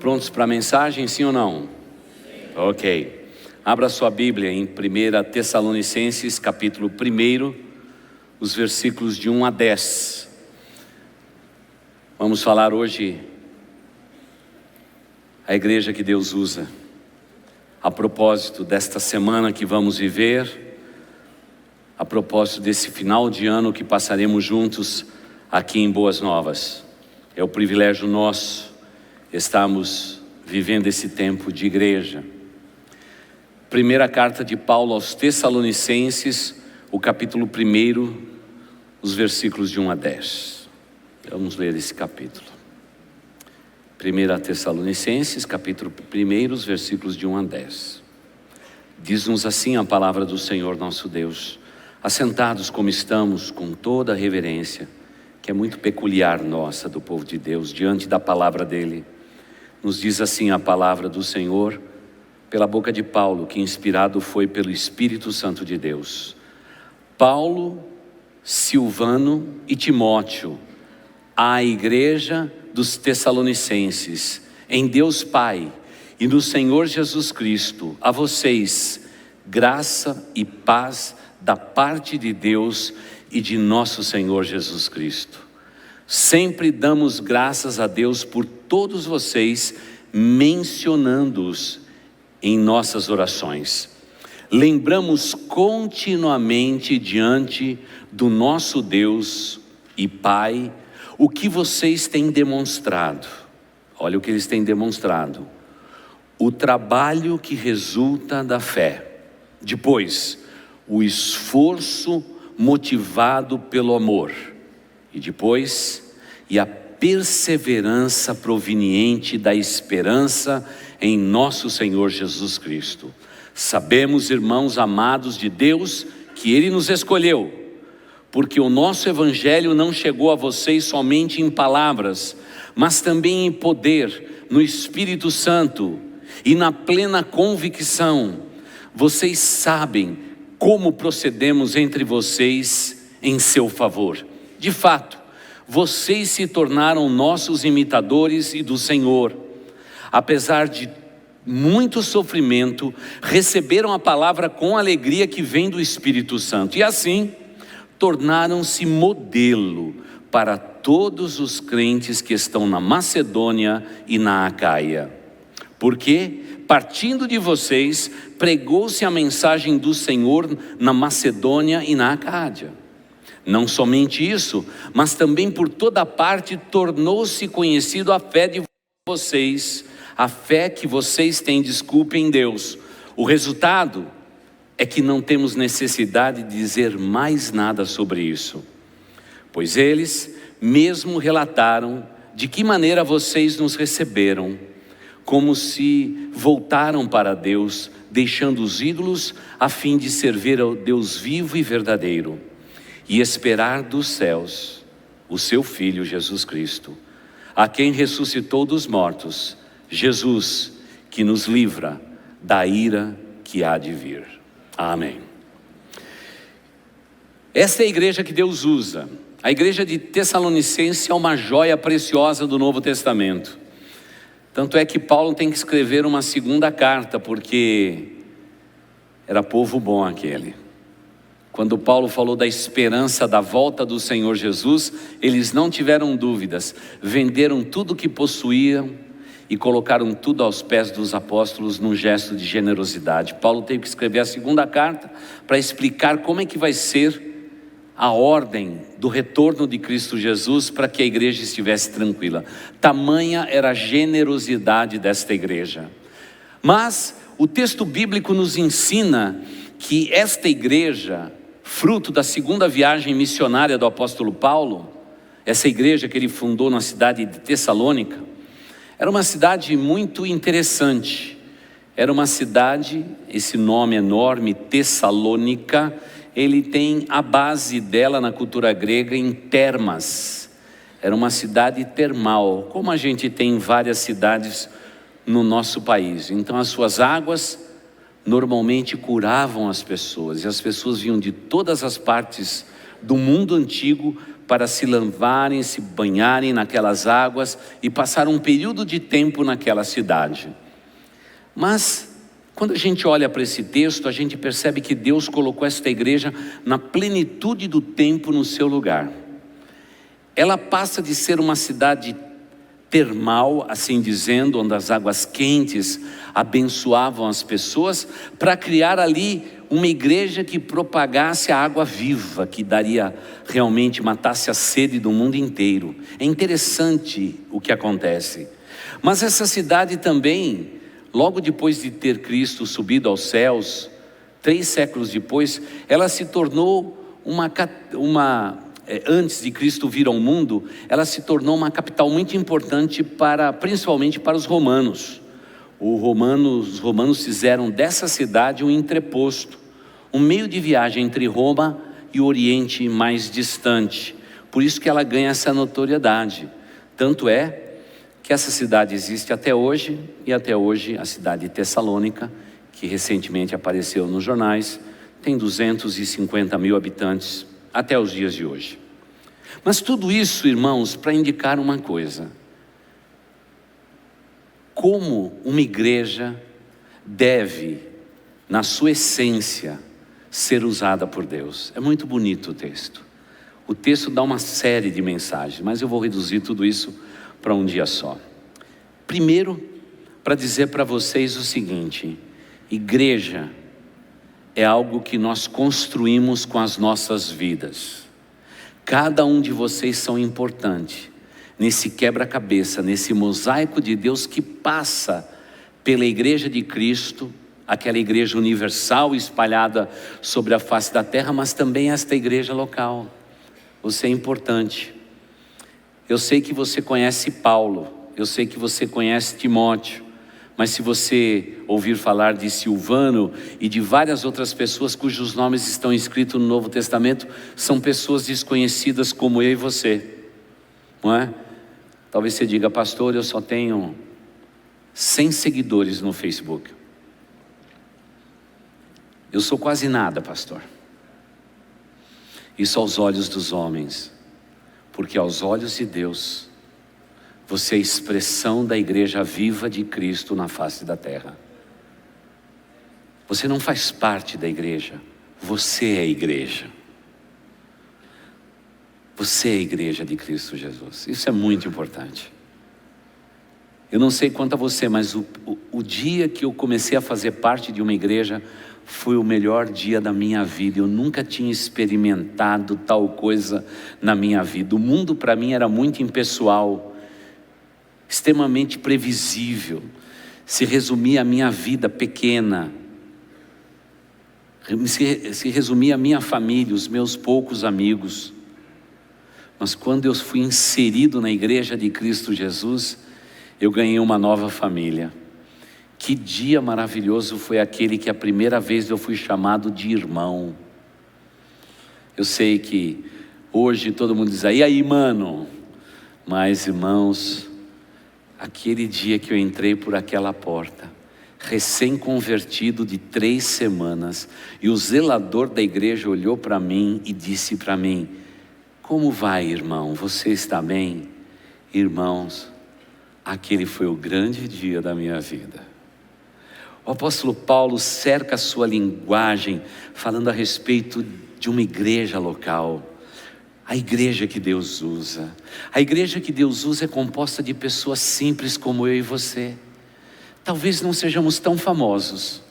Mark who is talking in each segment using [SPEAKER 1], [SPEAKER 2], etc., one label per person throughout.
[SPEAKER 1] Prontos para a mensagem, sim ou não? Ok. Abra sua Bíblia em 1 Tessalonicenses, capítulo 1, os versículos de 1 a 10. Vamos falar hoje a igreja que Deus usa, a propósito desta semana que vamos viver, a propósito desse final de ano que passaremos juntos aqui em Boas Novas. É o privilégio nosso estarmos vivendo esse tempo de igreja. Primeira carta de Paulo aos Tessalonicenses, o capítulo 1, os versículos de 1 a 10. Vamos ler esse capítulo. 1 Tessalonicenses, capítulo 1, os versículos de 1 a 10. Diz-nos assim a palavra do Senhor nosso Deus: assentados como estamos, com toda a reverência, que é muito peculiar nossa, do povo de Deus, diante da palavra dele. Nos diz assim a palavra do Senhor, pela boca de Paulo, que inspirado foi pelo Espírito Santo de Deus. Paulo, Silvano e Timóteo, à igreja dos Tessalonicenses, em Deus Pai e no Senhor Jesus Cristo, a vocês, graça e paz da parte de Deus e de nosso Senhor Jesus Cristo. Sempre damos graças a Deus por todos vocês, mencionando-os em nossas orações. Lembramos continuamente diante do nosso Deus e Pai o que vocês têm demonstrado. Olha o que eles têm demonstrado: o trabalho que resulta da fé, depois o esforço motivado pelo amor, e depois a perseverança proveniente da esperança em nosso Senhor Jesus Cristo. Sabemos, irmãos amados de Deus, que Ele nos escolheu, porque o nosso evangelho não chegou a vocês somente em palavras, mas também em poder, no Espírito Santo e na plena convicção. Vocês sabem como procedemos entre vocês em seu favor. De fato, vocês se tornaram nossos imitadores e do Senhor. Apesar de muito sofrimento, receberam a palavra com alegria que vem do Espírito Santo. E assim, tornaram-se modelo para todos os crentes que estão na Macedônia e na Acaia. Porque, partindo de vocês, pregou-se a mensagem do Senhor na Macedônia e na Acádia. Não somente isso, mas também por toda parte tornou-se conhecido a fé de vocês, a fé que vocês têm, em Deus. O resultado é que não temos necessidade de dizer mais nada sobre isso, pois eles mesmo relataram de que maneira vocês nos receberam, como se voltaram para Deus, deixando os ídolos a fim de servir ao Deus vivo e verdadeiro, e esperar dos céus o seu Filho Jesus Cristo, a quem ressuscitou dos mortos, Jesus, que nos livra da ira que há de vir. Amém. Esta é a igreja que Deus usa. A igreja de Tessalonicense é uma joia preciosa do Novo Testamento. Tanto é que Paulo tem que escrever uma segunda carta, porque era povo bom aquele. Quando Paulo falou da esperança da volta do Senhor Jesus, eles não tiveram dúvidas, venderam tudo que possuíam e colocaram tudo aos pés dos apóstolos num gesto de generosidade. Paulo teve que escrever a segunda carta para explicar como é que vai ser a ordem do retorno de Cristo Jesus para que a igreja estivesse tranquila. Tamanha era a generosidade desta igreja. Mas o texto bíblico nos ensina que esta igreja, fruto da segunda viagem missionária do apóstolo Paulo, essa igreja que ele fundou na cidade de Tessalônica, era uma cidade muito interessante. Era uma cidade, esse nome enorme, Tessalônica, ele tem a base dela na cultura grega em termas. Era uma cidade termal, como a gente tem em várias cidades no nosso país. Então as suas águas normalmente curavam as pessoas, e as pessoas vinham de todas as partes do mundo antigo para se lavarem, se banharem naquelas águas e passar um período de tempo naquela cidade. Mas quando a gente olha para esse texto, a gente percebe que Deus colocou esta igreja na plenitude do tempo no seu lugar. Ela passa de ser uma cidade termal, assim dizendo, onde as águas quentes abençoavam as pessoas, para criar ali uma igreja que propagasse a água viva, que daria realmente, matasse a sede do mundo inteiro. É interessante o que acontece. Mas essa cidade também, logo depois de ter Cristo subido aos céus, 3 séculos depois, ela se tornou antes de Cristo vir ao mundo, ela se tornou uma capital muito importante principalmente para os romanos. Os romanos fizeram dessa cidade um entreposto, um meio de viagem entre Roma e o Oriente mais distante. Por isso que ela ganha essa notoriedade. Tanto é que essa cidade existe até hoje, e até hoje a cidade de Tessalônica, que recentemente apareceu nos jornais, tem 250 mil habitantes até os dias de hoje. Mas tudo isso, irmãos, para indicar uma coisa: como uma igreja deve, na sua essência, ser usada por Deus. É muito bonito o texto. O texto dá uma série de mensagens, mas eu vou reduzir tudo isso para um dia só. Primeiro, para dizer para vocês o seguinte: igreja é algo que nós construímos com as nossas vidas. Cada um de vocês são importantes nesse quebra-cabeça, nesse mosaico de Deus que passa pela igreja de Cristo, aquela igreja universal espalhada sobre a face da terra, mas também esta igreja local. Você é importante. Eu sei que você conhece Paulo, eu sei que você conhece Timóteo, mas se você ouvir falar de Silvano e de várias outras pessoas cujos nomes estão escritos no Novo Testamento, são pessoas desconhecidas como eu e você, não é? Talvez você diga: pastor, eu só tenho 100 seguidores no Facebook. Eu sou quase nada, pastor. Isso aos olhos dos homens, porque aos olhos de Deus, você é a expressão da igreja viva de Cristo na face da terra. Você não faz parte da igreja, você é a igreja. Você é a igreja de Cristo Jesus. Isso é muito importante. Eu não sei quanto a você, mas o dia que eu comecei a fazer parte de uma igreja foi o melhor dia da minha vida. Eu nunca tinha experimentado tal coisa na minha vida. O mundo para mim era muito impessoal, extremamente previsível. Se resumia a minha vida pequena, se resumia a minha família, os meus poucos amigos. Mas quando eu fui inserido na igreja de Cristo Jesus, eu ganhei uma nova família. Que dia maravilhoso foi aquele que a primeira vez eu fui chamado de irmão. Eu sei que hoje todo mundo diz: e aí, mano? Mas, irmãos, aquele dia que eu entrei por aquela porta, recém-convertido de 3 semanas, e o zelador da igreja olhou para mim e disse para mim: como vai, irmão? Você está bem? Irmãos, aquele foi o grande dia da minha vida. O apóstolo Paulo cerca a sua linguagem falando a respeito de uma igreja local. A igreja que Deus usa. A igreja que Deus usa é composta de pessoas simples como eu e você. Talvez não sejamos tão famosos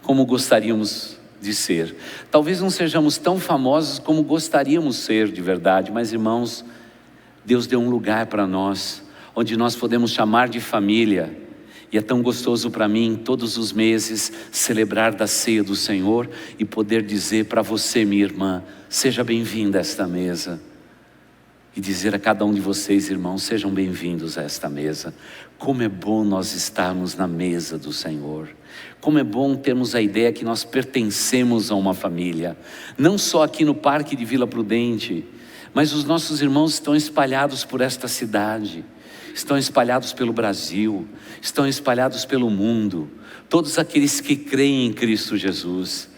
[SPEAKER 1] como gostaríamos de ser. Talvez não sejamos tão famosos como gostaríamos ser de verdade. Mas, irmãos, Deus deu um lugar para nós, onde nós podemos chamar de família. E é tão gostoso para mim, todos os meses, celebrar da ceia do Senhor e poder dizer para você, minha irmã: seja bem-vinda a esta mesa. E dizer a cada um de vocês, irmãos: sejam bem-vindos a esta mesa. Como é bom nós estarmos na mesa do Senhor. Como é bom termos a ideia que nós pertencemos a uma família. Não só aqui no Parque de Vila Prudente, mas os nossos irmãos estão espalhados por esta cidade. Estão espalhados pelo Brasil, estão espalhados pelo mundo, todos aqueles que creem em Cristo Jesus.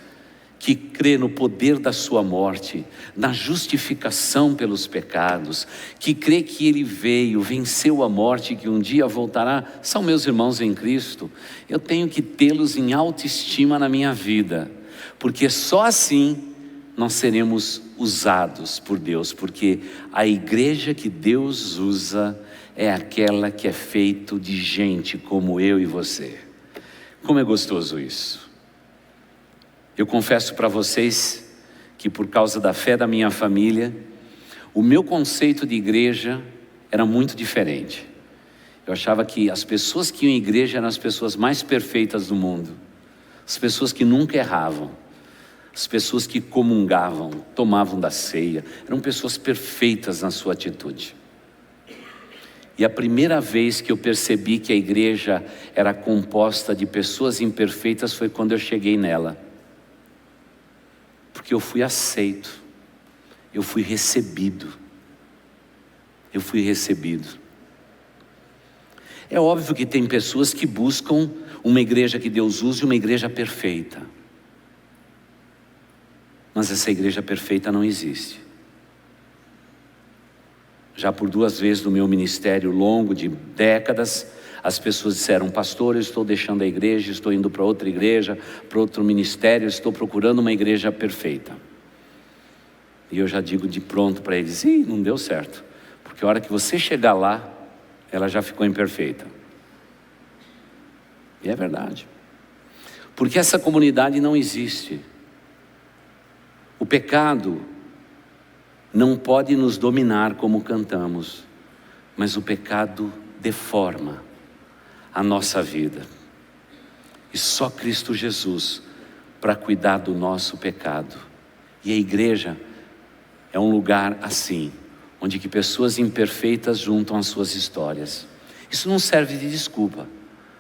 [SPEAKER 1] que crê no poder da sua morte, na justificação pelos pecados, que crê que Ele veio, venceu a morte e que um dia voltará, são meus irmãos em Cristo. Eu tenho que tê-los em autoestima na minha vida, porque só assim nós seremos usados por Deus, porque a igreja que Deus usa é aquela que é feita de gente como eu e você. Como é gostoso isso. Eu confesso para vocês que por causa da fé da minha família, o meu conceito de igreja era muito diferente. Eu achava que as pessoas que iam à igreja eram as pessoas mais perfeitas do mundo, as pessoas que nunca erravam, as pessoas que comungavam, tomavam da ceia, eram pessoas perfeitas na sua atitude. E a primeira vez que eu percebi que a igreja era composta de pessoas imperfeitas foi quando eu cheguei nela. Porque eu fui aceito, eu fui recebido. É óbvio que tem pessoas que buscam uma igreja que Deus use, uma igreja perfeita. Mas essa igreja perfeita não existe. Já por 2 vezes no meu ministério longo de décadas, as pessoas disseram: pastor, eu estou deixando a igreja, estou indo para outra igreja, para outro ministério, estou procurando uma igreja perfeita. E eu já digo de pronto para eles: não deu certo, porque a hora que você chegar lá, ela já ficou imperfeita. E é verdade, porque essa comunidade não existe. O pecado não pode nos dominar como cantamos, mas o pecado deforma a nossa vida. E só Cristo Jesus para cuidar do nosso pecado. E a igreja é um lugar assim, onde que pessoas imperfeitas juntam as suas histórias. Isso não serve de desculpa,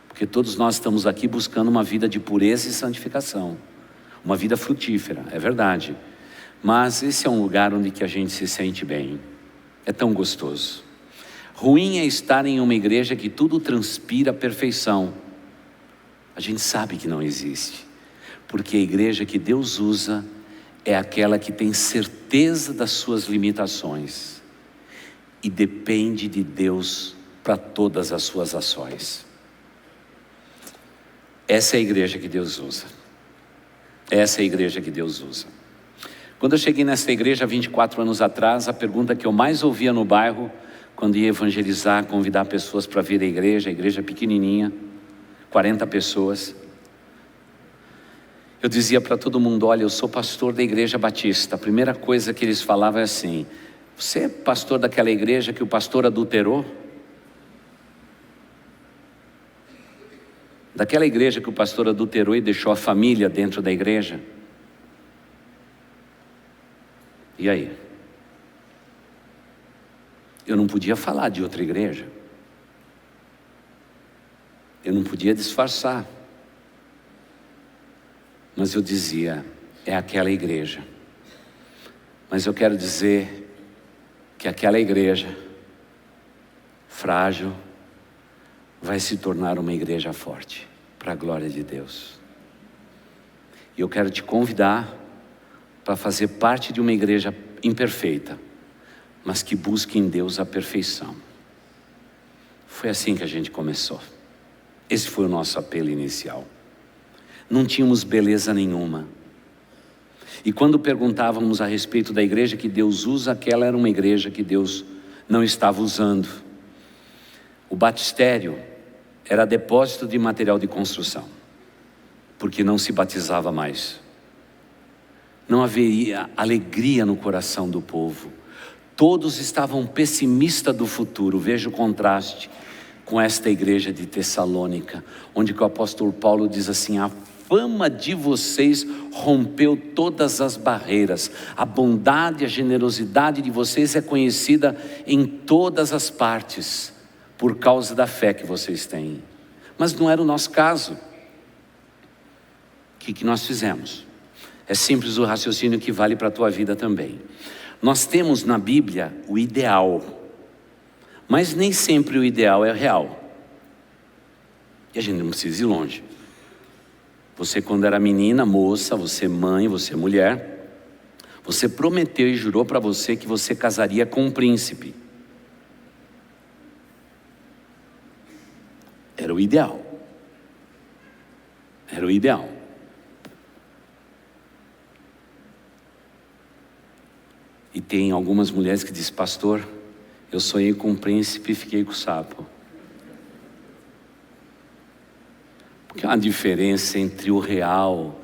[SPEAKER 1] porque todos nós estamos aqui buscando uma vida de pureza e santificação, uma vida frutífera, é verdade. Mas esse é um lugar onde que a gente se sente bem, é tão gostoso. Ruim é estar em uma igreja que tudo transpira perfeição. A gente sabe que não existe, porque a igreja que Deus usa é aquela que tem certeza das suas limitações e depende de Deus para todas as suas ações. Essa é a igreja que Deus usa. Essa é a igreja que Deus usa. Quando eu cheguei nessa igreja 24 anos atrás, a pergunta que eu mais ouvia no bairro, quando ia evangelizar, convidar pessoas para vir à igreja pequenininha, 40 pessoas, eu dizia para todo mundo: olha, eu sou pastor da igreja batista. A primeira coisa que eles falavam é assim: você é pastor daquela igreja que o pastor adulterou? Daquela igreja que o pastor adulterou e deixou a família dentro da igreja? E aí? Eu não podia falar de outra igreja. Eu não podia disfarçar. Mas eu dizia: é aquela igreja. Mas eu quero dizer que aquela igreja frágil vai se tornar uma igreja forte, para a glória de Deus. E eu quero te convidar para fazer parte de uma igreja imperfeita, mas que busque em Deus a perfeição. Foi assim que a gente começou. Esse foi o nosso apelo inicial. Não tínhamos beleza nenhuma. E quando perguntávamos a respeito da igreja que Deus usa, aquela era uma igreja que Deus não estava usando. O batistério era depósito de material de construção, porque não se batizava mais. Não haveria alegria no coração do povo. Todos estavam pessimistas do futuro. Veja o contraste com esta igreja de Tessalônica, onde que o apóstolo Paulo diz assim: a fama de vocês rompeu todas as barreiras. A bondade, a generosidade de vocês é conhecida em todas as partes, por causa da fé que vocês têm. Mas não era o nosso caso. O que nós fizemos? É simples o raciocínio que vale para a tua vida também. Nós temos na Bíblia o ideal, mas nem sempre o ideal é real. E a gente não precisa ir longe. Você, quando era menina, moça, você mãe, você mulher, você prometeu e jurou para você que você casaria com um príncipe. Era o ideal. Era o ideal. E tem algumas mulheres que dizem: pastor, eu sonhei com um príncipe e fiquei com o sapo. Porque há uma diferença entre o real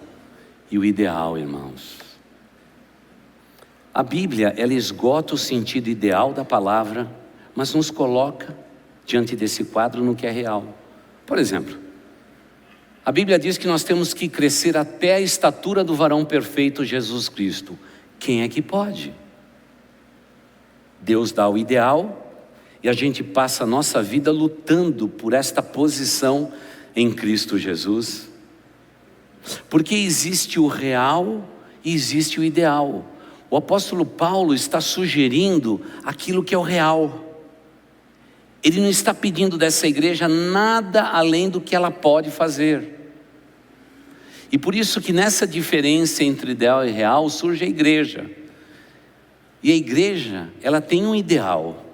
[SPEAKER 1] e o ideal, irmãos. A Bíblia, ela esgota o sentido ideal da palavra, mas nos coloca diante desse quadro no que é real. Por exemplo, a Bíblia diz que nós temos que crescer até a estatura do varão perfeito, Jesus Cristo. Quem é que pode? Deus dá o ideal e a gente passa a nossa vida lutando por esta posição em Cristo Jesus. Porque existe o real e existe o ideal. O apóstolo Paulo está sugerindo aquilo que é o real. Ele não está pedindo dessa igreja nada além do que ela pode fazer. E por isso que nessa diferença entre ideal e real surge a igreja. E a igreja, ela tem um ideal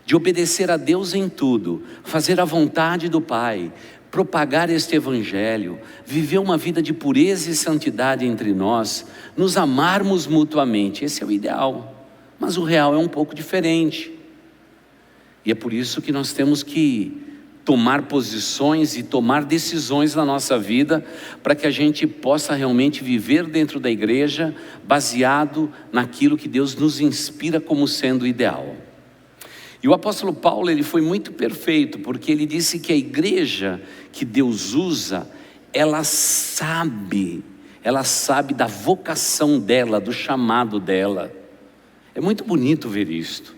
[SPEAKER 1] de obedecer a Deus em tudo, fazer a vontade do Pai, propagar este evangelho, viver uma vida de pureza e santidade entre nós, nos amarmos mutuamente. Esse é o ideal, mas o real é um pouco diferente. E é por isso que nós temos que tomar posições e tomar decisões na nossa vida, para que a gente possa realmente viver dentro da igreja, baseado naquilo que Deus nos inspira como sendo ideal. E o apóstolo Paulo, ele foi muito perfeito, porque ele disse que a igreja que Deus usa, ela sabe da vocação dela, do chamado dela. É muito bonito ver isto.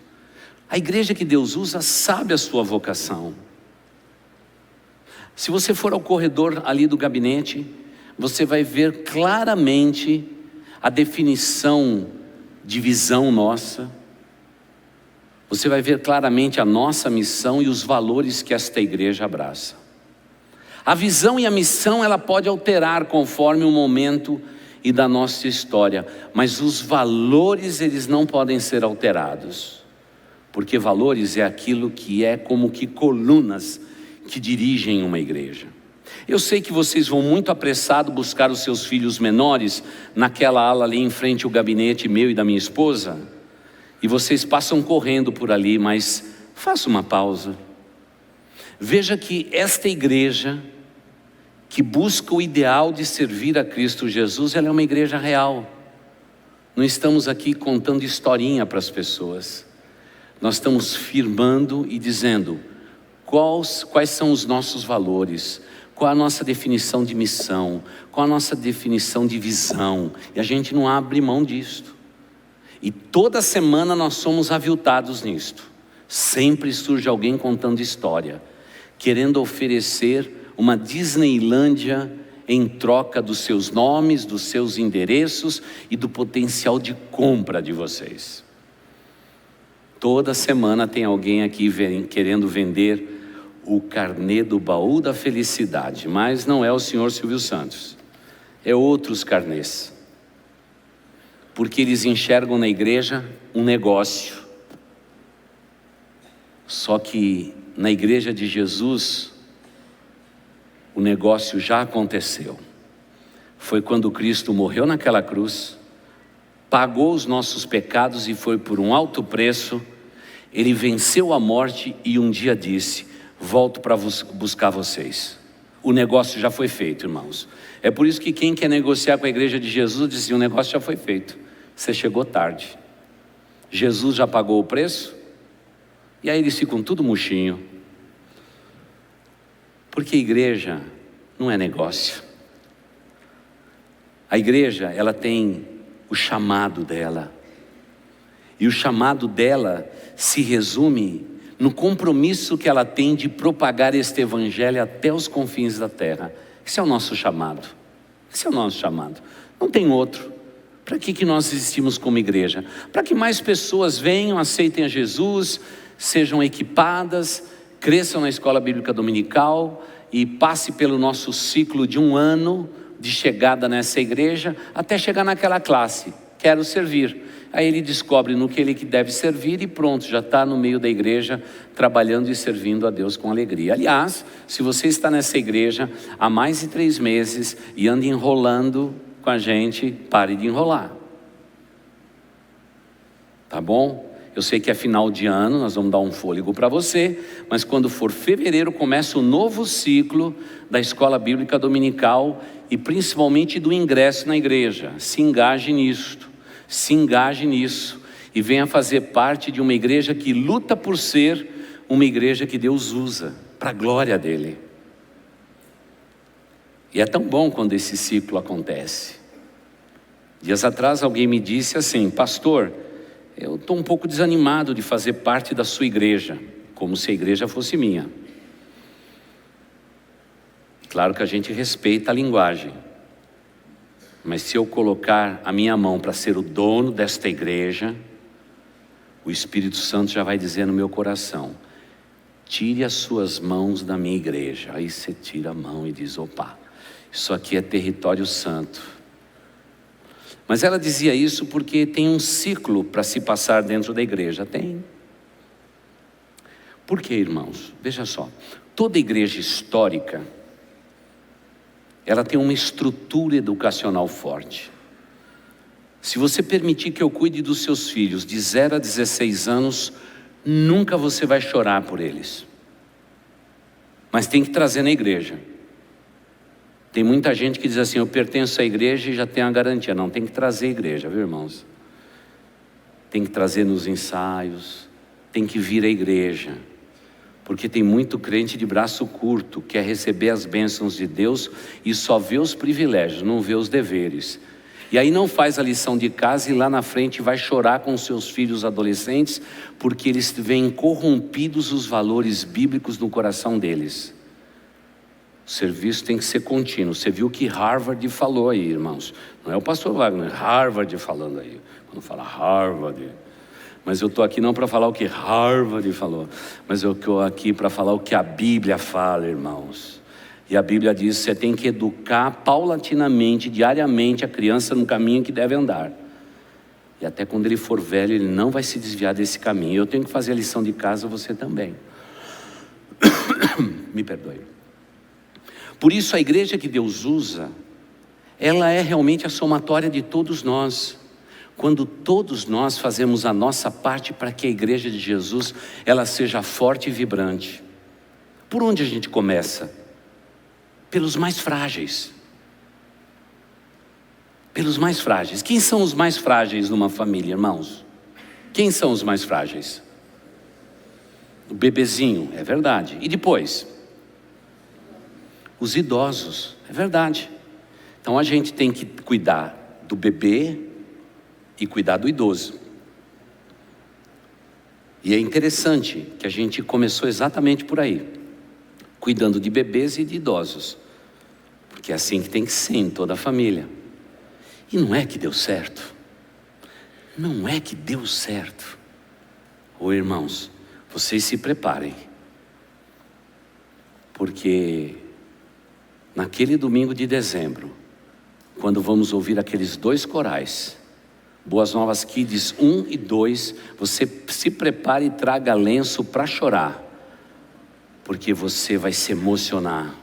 [SPEAKER 1] A igreja que Deus usa sabe a sua vocação. Se você for ao corredor ali do gabinete, você vai ver claramente a definição de visão nossa. Você vai ver claramente a nossa missão e os valores que esta igreja abraça. A visão e a missão, ela pode alterar conforme o momento e da nossa história, mas os valores, eles não podem ser alterados, porque valores é aquilo que é como que colunas que dirigem uma igreja. Eu sei que vocês vão muito apressado buscar os seus filhos menores naquela ala ali em frente ao gabinete meu e da minha esposa, e vocês passam correndo por ali, mas faça uma pausa. Veja que esta igreja que busca o ideal de servir a Cristo Jesus, ela é uma igreja real. Não estamos aqui contando historinha para as pessoas. Nós estamos firmando e dizendo quais são os nossos valores, qual a nossa definição de missão, qual a nossa definição de visão, e a gente não abre mão disto. E toda semana nós somos aviltados nisto. Sempre surge alguém contando história, querendo oferecer uma Disneylândia em troca dos seus nomes, dos seus endereços e do potencial de compra de vocês. Toda semana tem alguém aqui querendo vender o carnê do baú da felicidade, mas não é o senhor Silvio Santos, é outros carnês, porque eles enxergam na igreja um negócio. Só que na igreja de Jesus, o negócio já aconteceu. Foi quando Cristo morreu naquela cruz, pagou os nossos pecados e foi por um alto preço. Ele venceu a morte e um dia disse: volto para buscar vocês. O negócio já foi feito, irmãos. É por isso que quem quer negociar com a igreja de Jesus diz: o negócio já foi feito, você chegou tarde. Jesus já pagou o preço. E aí eles ficam tudo murchinho, porque a igreja não é negócio. A igreja, ela tem o chamado dela, e o chamado dela se resume no compromisso que ela tem de propagar este evangelho até os confins da terra. Esse é o nosso chamado. Esse é o nosso chamado. Não tem outro. Para que nós existimos como igreja? Para que mais pessoas venham, aceitem a Jesus, sejam equipadas, cresçam na escola bíblica dominical e passe pelo nosso ciclo de 1 ano de chegada nessa igreja até chegar naquela classe, quero servir. Aí ele descobre no que ele deve servir e pronto, já está no meio da igreja, trabalhando e servindo a Deus com alegria. Aliás, se você está nessa igreja há mais de 3 meses e anda enrolando com a gente, pare de enrolar. Tá bom? Eu sei que é final de ano, nós vamos dar um fôlego para você, mas quando for fevereiro começa o novo ciclo da Escola Bíblica Dominical e principalmente do ingresso na igreja. Se engaje nisto. Se engaje nisso e venha fazer parte de uma igreja que luta por ser uma igreja que Deus usa para a glória dele. E é tão bom quando esse ciclo acontece. Dias atrás alguém me disse assim: pastor, eu estou um pouco desanimado de fazer parte da sua igreja, como se a igreja fosse minha. Claro que a gente respeita a linguagem. Mas se eu colocar a minha mão para ser o dono desta igreja, o Espírito Santo já vai dizer no meu coração: tire as suas mãos da minha igreja. Aí você tira a mão e diz: opa, isso aqui é território santo. Mas ela dizia isso porque tem um ciclo para se passar dentro da igreja. Tem. Por quê, irmãos? Veja só, toda igreja histórica, ela tem uma estrutura educacional forte. Se você permitir que eu cuide dos seus filhos de 0 a 16 anos, nunca você vai chorar por eles. Mas tem que trazer na igreja. Tem muita gente que diz assim: eu pertenço à igreja e já tenho a garantia. Não, tem que trazer a igreja, viu, irmãos? Tem que trazer nos ensaios, tem que vir à igreja. Porque tem muito crente de braço curto, quer receber as bênçãos de Deus e só vê os privilégios, não vê os deveres. E aí não faz a lição de casa e lá na frente vai chorar com seus filhos adolescentes, porque eles veem corrompidos os valores bíblicos no coração deles. O serviço tem que ser contínuo. Você viu o que Harvard falou aí, irmãos? Não é o pastor Wagner, Harvard falando aí. Quando fala Harvard... Mas eu estou aqui não para falar o que Harvard falou, mas eu estou aqui para falar o que a Bíblia fala, irmãos. E a Bíblia diz que você tem que educar paulatinamente, diariamente, a criança no caminho que deve andar. E até quando ele for velho, ele não vai se desviar desse caminho. Eu tenho que fazer a lição de casa, você também. Me perdoe. Por isso a igreja que Deus usa, ela é realmente a somatória de todos nós. Quando todos nós fazemos a nossa parte para que a igreja de Jesus, ela seja forte e vibrante. Por onde a gente começa? Pelos mais frágeis. Pelos mais frágeis. Quem são os mais frágeis numa família, irmãos? Quem são os mais frágeis? O bebezinho, é verdade. E depois? Os idosos, é verdade. Então a gente tem que cuidar do bebê e cuidar do idoso. E é interessante que a gente começou exatamente por aí, cuidando de bebês e de idosos, porque é assim que tem que ser em toda a família. E não é que deu certo. Não é que deu certo. Ô irmãos, vocês se preparem, porque naquele domingo de dezembro, quando vamos ouvir aqueles 2 corais, Boas Novas Kids 1 e 2, você se prepare e traga lenço para chorar, porque você vai se emocionar.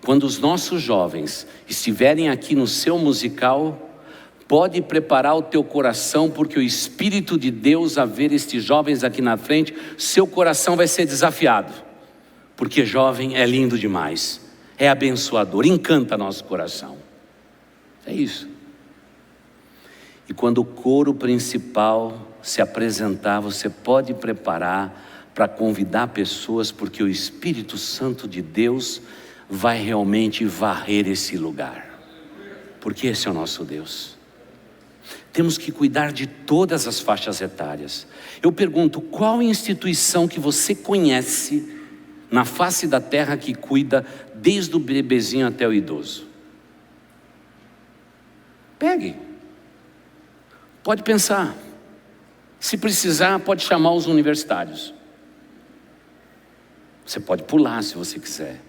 [SPEAKER 1] Quando os nossos jovens estiverem aqui no seu musical, pode preparar o teu coração, porque o Espírito de Deus, a ver estes jovens aqui na frente, seu coração vai ser desafiado, porque jovem é lindo demais, é abençoador, encanta nosso coração. É isso. E quando o coro principal se apresentar, você pode preparar para convidar pessoas, porque o Espírito Santo de Deus vai realmente varrer esse lugar, porque esse é o nosso Deus. Temos que cuidar de todas as faixas etárias. Eu pergunto, qual instituição que você conhece na face da terra que cuida desde o bebezinho até o idoso? Pegue. Pode pensar. Se precisar, pode chamar os universitários. Você pode pular se você quiser.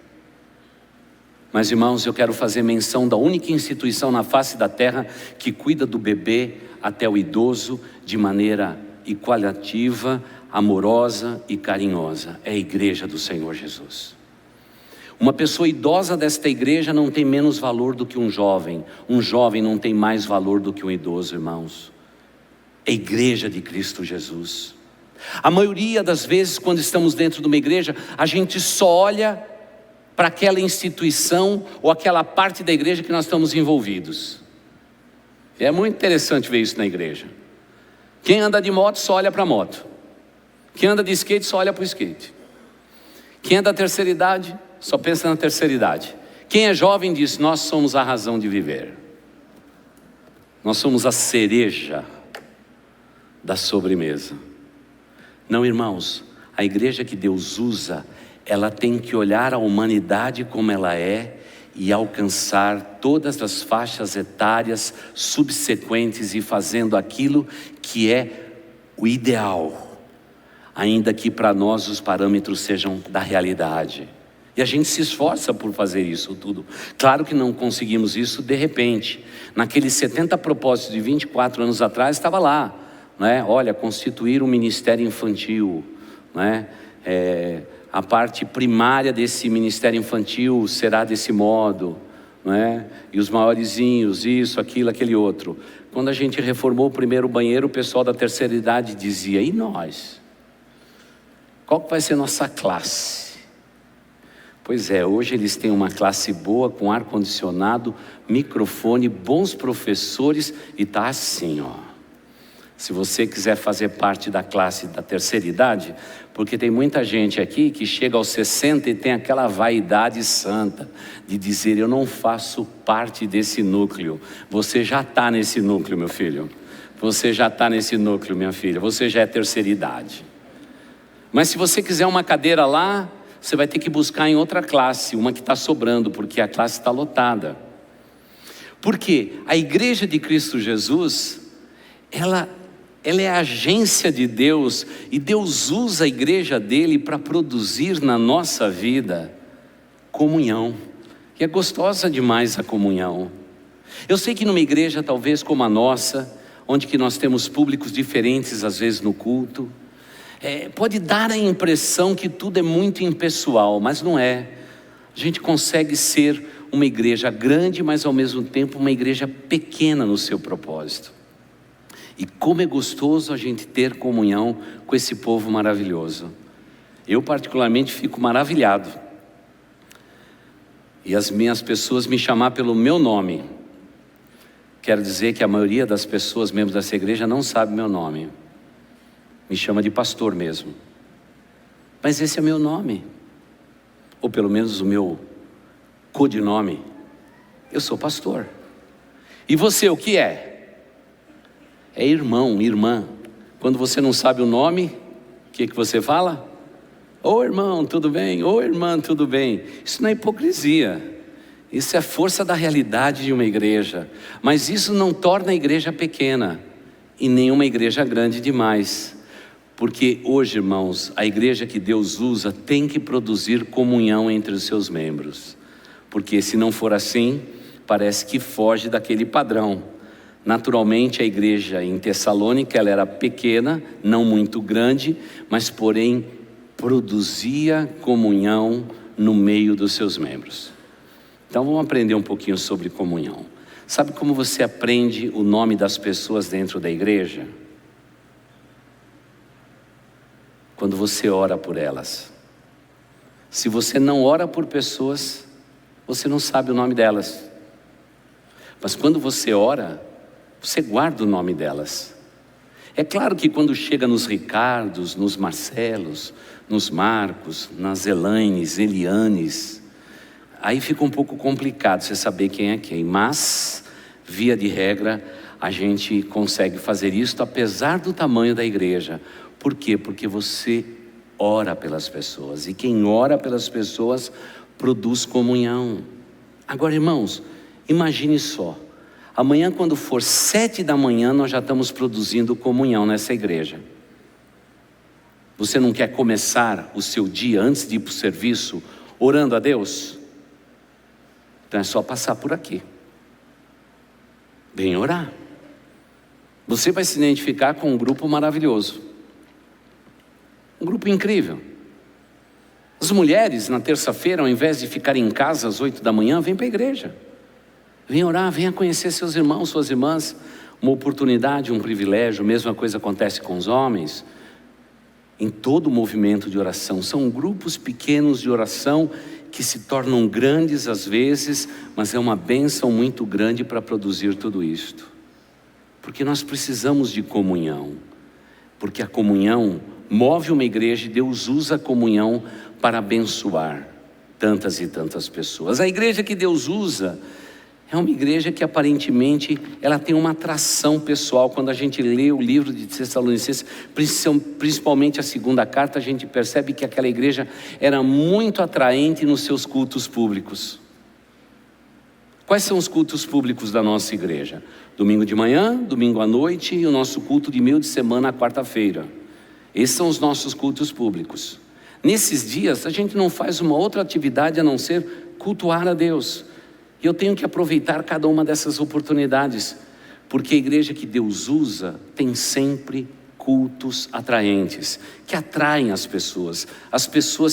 [SPEAKER 1] Mas, irmãos, eu quero fazer menção da única instituição na face da terra que cuida do bebê até o idoso de maneira equitativa, amorosa e carinhosa. É a igreja do Senhor Jesus. Uma pessoa idosa desta igreja não tem menos valor do que um jovem não tem mais valor do que um idoso, irmãos. É a igreja de Cristo Jesus. A maioria das vezes, quando estamos dentro de uma igreja, a gente só olha para aquela instituição ou aquela parte da igreja que nós estamos envolvidos. E é muito interessante ver isso na igreja. Quem anda de moto só olha para a moto. Quem anda de skate só olha para o skate. Quem é da terceira idade só pensa na terceira idade. Quem é jovem diz: nós somos a razão de viver. Nós somos a cereja da sobremesa. Não, irmãos, a igreja que Deus usa, ela tem que olhar a humanidade como ela é e alcançar todas as faixas etárias subsequentes e fazendo aquilo que é o ideal, ainda que para nós os parâmetros sejam da realidade. E a gente se esforça por fazer isso tudo. Claro que não conseguimos isso de repente. Naqueles 70 propósitos de 24 anos atrás, estava lá, né? Olha, constituir um ministério infantil, né? A parte primária desse ministério infantil será desse modo, né? E os maiorzinhos, isso, aquilo, aquele outro. Quando a gente reformou o primeiro banheiro, o pessoal da terceira idade dizia: e nós? Qual que vai ser nossa classe? Pois é, hoje eles têm uma classe boa, com ar-condicionado, microfone, bons professores, e está assim, ó. Se você quiser fazer parte da classe da terceira idade, porque tem muita gente aqui que chega aos 60 e tem aquela vaidade santa de dizer: eu não faço parte desse núcleo. Você já está nesse núcleo, meu filho. Você já está nesse núcleo, minha filha. Você já é terceira idade. Mas se você quiser uma cadeira lá, você vai ter que buscar em outra classe, uma que está sobrando, porque a classe está lotada. Porque a igreja de Cristo Jesus, ela é a agência de Deus, e Deus usa a igreja dele para produzir na nossa vida comunhão. E é gostosa demais a comunhão. Eu sei que numa igreja talvez como a nossa, onde que nós temos públicos diferentes às vezes no culto, pode dar a impressão que tudo é muito impessoal, mas não é. A gente consegue ser uma igreja grande, mas ao mesmo tempo uma igreja pequena no seu propósito. E como é gostoso a gente ter comunhão com esse povo maravilhoso. Eu particularmente fico maravilhado. E as minhas pessoas me chamar pelo meu nome. Quero dizer que a maioria das pessoas, membros dessa igreja, não sabe meu nome. Me chama de pastor mesmo. Mas esse é meu nome. Ou pelo menos o meu codinome. Eu sou pastor. E você o que é? É irmão, irmã. Quando você não sabe o nome, o que você fala? Ô irmão, tudo bem? Ô irmã, tudo bem? Isso não é hipocrisia. Isso é a força da realidade de uma igreja. Mas isso não torna a igreja pequena. E nenhuma igreja grande demais. Porque hoje, irmãos, a igreja que Deus usa tem que produzir comunhão entre os seus membros. Porque se não for assim, parece que foge daquele padrão. Naturalmente a igreja em Tessalônica, ela era pequena, não muito grande, mas porém produzia comunhão no meio dos seus membros. Então vamos aprender um pouquinho sobre comunhão. Sabe como você aprende o nome das pessoas dentro da igreja? Quando você ora por elas. Se você não ora por pessoas, você não sabe o nome delas. Mas quando você ora, você guarda o nome delas. É claro que quando chega nos Ricardos, nos Marcelos, nos Marcos, nas Elaines, Elianes, aí fica um pouco complicado você saber quem é quem. Mas, via de regra, a gente consegue fazer isso apesar do tamanho da igreja. Por quê? Porque você ora pelas pessoas. E quem ora pelas pessoas produz comunhão. Agora, irmãos, imagine só. Amanhã, quando for 7 da manhã, nós já estamos produzindo comunhão nessa igreja. Você não quer começar o seu dia antes de ir para o serviço orando a Deus? Então é só passar por aqui. Vem orar. Você vai se identificar com um grupo maravilhoso. Um grupo incrível. As mulheres, na terça-feira, ao invés de ficarem em casa às 8 da manhã, vêm para a igreja. Vem orar, venha conhecer seus irmãos, suas irmãs. Uma oportunidade, um privilégio. A mesma coisa acontece com os homens. Em todo o movimento de oração. São grupos pequenos de oração que se tornam grandes às vezes, mas é uma bênção muito grande para produzir tudo isto. Porque nós precisamos de comunhão. Porque a comunhão move uma igreja e Deus usa a comunhão para abençoar tantas e tantas pessoas. A igreja que Deus usa é uma igreja que aparentemente ela tem uma atração pessoal. Quando a gente lê o livro de Tessalonicenses, principalmente a segunda carta, a gente percebe que aquela igreja era muito atraente nos seus cultos públicos. Quais são os cultos públicos da nossa igreja? Domingo de manhã, domingo à noite e o nosso culto de meio de semana à quarta-feira. Esses são os nossos cultos públicos. Nesses dias a gente não faz uma outra atividade a não ser cultuar a Deus. E eu tenho que aproveitar cada uma dessas oportunidades, porque a igreja que Deus usa tem sempre cultos atraentes, que atraem as pessoas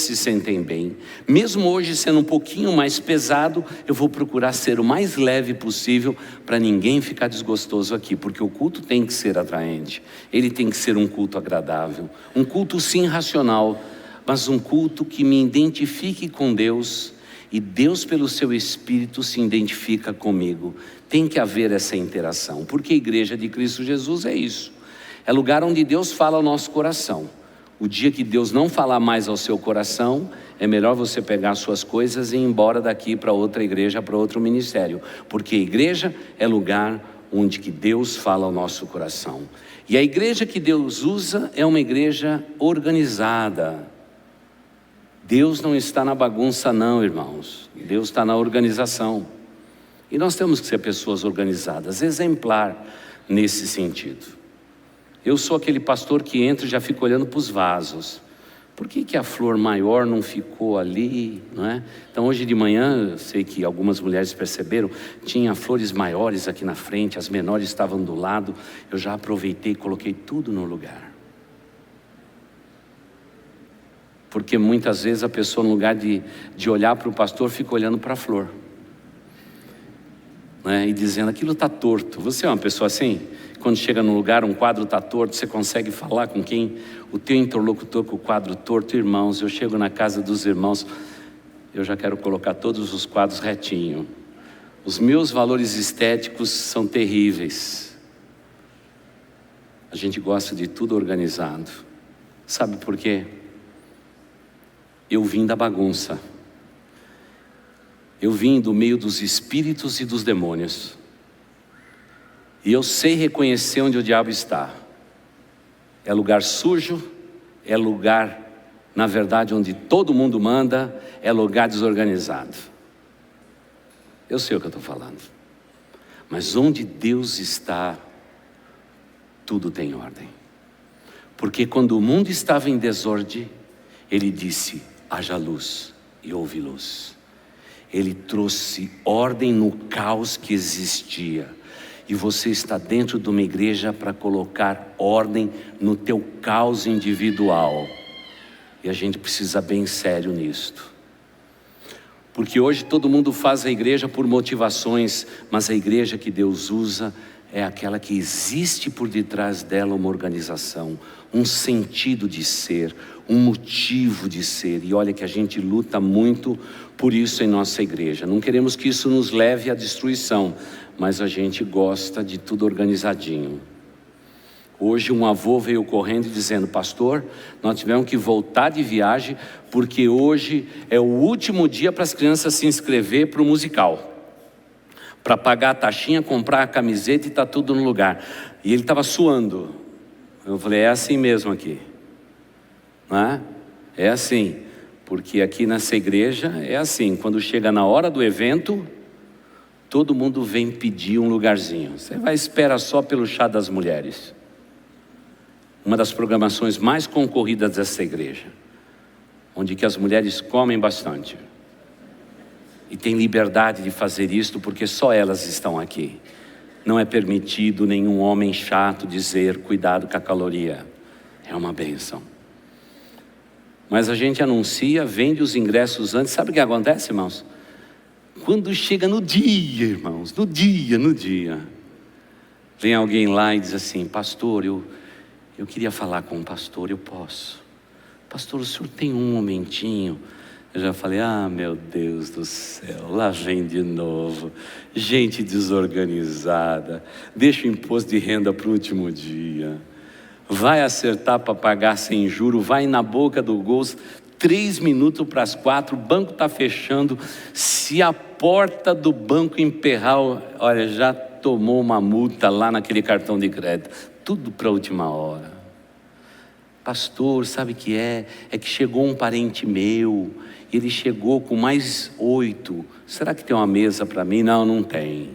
[SPEAKER 1] se sentem bem. Mesmo hoje sendo um pouquinho mais pesado, eu vou procurar ser o mais leve possível, para ninguém ficar desgostoso aqui, porque o culto tem que ser atraente, ele tem que ser um culto agradável, um culto sim racional, mas um culto que me identifique com Deus, e Deus pelo seu Espírito se identifica comigo. Tem que haver essa interação, porque a igreja de Cristo Jesus é isso. É lugar onde Deus fala ao nosso coração. O dia que Deus não falar mais ao seu coração, é melhor você pegar suas coisas e ir embora daqui para outra igreja, para outro ministério. Porque a igreja é lugar onde que Deus fala ao nosso coração. E a igreja que Deus usa é uma igreja organizada. Deus não está na bagunça não, irmãos. Deus está na organização. E nós temos que ser pessoas organizadas, exemplar nesse sentido. Eu sou aquele pastor que entra e já fica olhando para os vasos. Por que a flor maior não ficou ali, não é? Então hoje de manhã, eu sei que algumas mulheres perceberam, tinha flores maiores aqui na frente, as menores estavam do lado. Eu já aproveitei e coloquei tudo no lugar. Porque muitas vezes a pessoa, no lugar de olhar para o pastor, fica olhando para a flor, né? E dizendo, aquilo está torto. Você é uma pessoa assim? Quando chega num lugar, um quadro está torto, você consegue falar com quem? O teu interlocutor com o quadro torto. Irmãos, eu chego na casa dos irmãos, eu já quero colocar todos os quadros retinho. Os meus valores estéticos são terríveis. A gente gosta de tudo organizado. Sabe por quê? Eu vim da bagunça. Eu vim do meio dos espíritos e dos demônios. E eu sei reconhecer onde o diabo está. É lugar sujo, é lugar, na verdade, onde todo mundo manda, é lugar desorganizado. Eu sei o que eu estou falando. Mas onde Deus está, tudo tem ordem. Porque quando o mundo estava em desordem, Ele disse, haja luz, e houve luz. Ele trouxe ordem no caos que existia. E você está dentro de uma igreja para colocar ordem no teu caos individual. E a gente precisa bem sério nisto. Porque hoje todo mundo faz a igreja por motivações, mas a igreja que Deus usa é aquela que existe por detrás dela uma organização, um sentido de ser, um motivo de ser. E olha que a gente luta muito por isso em nossa igreja. Não queremos que isso nos leve à destruição, mas a gente gosta de tudo organizadinho. Hoje um avô veio correndo dizendo, pastor, nós tivemos que voltar de viagem, porque hoje é o último dia para as crianças se inscrever para o musical. Para pagar a taxinha, comprar a camiseta e está tudo no lugar. E ele estava suando. Eu falei, é assim mesmo aqui. Não é? É assim. Porque aqui nessa igreja é assim. Quando chega na hora do evento, todo mundo vem pedir um lugarzinho. Você vai esperar só pelo chá das mulheres. Uma das programações mais concorridas dessa igreja. Onde que as mulheres comem bastante. e têm liberdade de fazer isto porque só elas estão aqui. Não é permitido nenhum homem chato dizer cuidado com a caloria. É uma bênção. Mas a gente anuncia, vende os ingressos antes. Sabe o que acontece, irmãos? Quando chega no dia, irmãos, no dia, vem alguém lá e diz assim: pastor, eu queria falar com o pastor. Eu posso? Pastor, o senhor tem um momentinho? Eu já falei: ah, meu Deus do céu, lá vem de novo, gente desorganizada, deixa o imposto de renda para o último dia, vai acertar para pagar sem juro, vai na boca do gol, 3 minutos para as 4, o banco está fechando, se a porta do banco emperrar, olha, já tomou uma multa lá naquele cartão de crédito, tudo para a última hora. Pastor, sabe o que é? É que chegou um parente meu, ele chegou com mais 8, será que tem uma mesa para mim? Não, não tem.